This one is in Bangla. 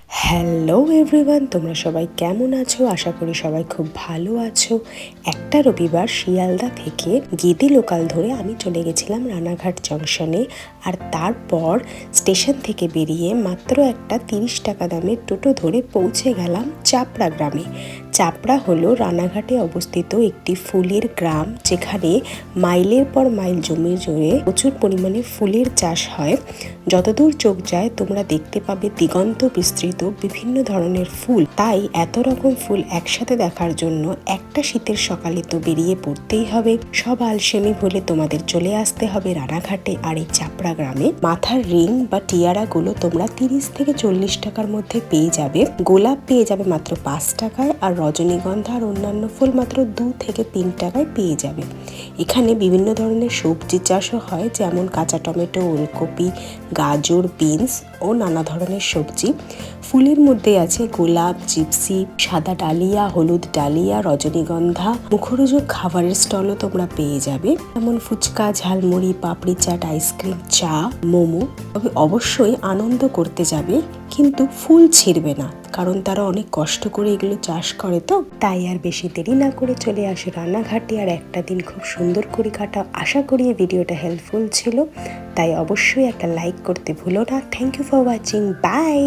হ্যালো এভরিওয়ান, তোমরা সবাই কেমন আছো? আশা করি সবাই খুব ভালো আছো। একটা রবিবার শিয়ালদা থেকে গেদি লোকাল ধরে আমি চলে গেছিলাম রানাঘাট জংশনে। আর তারপর স্টেশন থেকে বেরিয়ে মাত্র একটা 30 টাকা দামের টোটো ধরে পৌঁছে গেলাম চাপড়া গ্রামে। চাপড়া হলো রানাঘাটে অবস্থিত একটি ফুলের গ্রাম, যেখানে মাইলের পর মাইল জমি জুড়ে প্রচুর পরিমাণে ফুলের চাষ হয়। যতদূর চোখ যায় তোমরা দেখতে পাবে দিগন্ত বিস্তৃত বিভিন্ন ধরনের ফুল। তাই এত রকম ফুল একসাথে দেখার জন্য একটা শীতের সকালে তো বেরিয়ে পড়তেই হবে। সব আলসেমি ভুলে তোমাদের চলে আসতে হবে রানাঘাটে আর এই চাপড়া গ্রামে। মাথার রিং বা টিয়ারা গুলো তোমরা 30 থেকে 40 টাকার মধ্যে পেয়ে যাবে। গোলাপ পেয়ে যাবে মাত্র 5 টাকায়, আর রজনীগন্ধা আর অন্যান্য ফুল মাত্র 2 থেকে 3 টাকায় পেয়ে যাবে। এখানে বিভিন্ন ধরনের সবজি চাষও হয়, যেমন কাঁচা টমেটো, ওলকপি, গাজর, বিনস ও নানা ধরনের সবজি। ফুলের মধ্যে আছে গোলাপ, জিপসি, সাদা ডালিয়া, হলুদ ডালিয়া, রজনীগন্ধা। মুখরোচক খাবারের স্টলও তোমরা পেয়ে যাবে, যেমন ফুচকা, ঝালমুড়ি, পাপড়ি চাট, আইসক্রিম, চা, মোমো। তবে অবশ্যই আনন্দ করতে যাবে, কিন্তু ফুল ছিঁড়বে না, কারণ তারা অনেক কষ্ট করে এগুলো চাষ করে। তো তাই আর বেশি দেরি না করে চলে আসে রানাঘাটে, আর একটা দিন খুব সুন্দর করে কাটা। আশা করি এই ভিডিওটা হেল্পফুল ছিল, তাই অবশ্যই একটা লাইক করতে ভুলো না। Thank you for watching, by.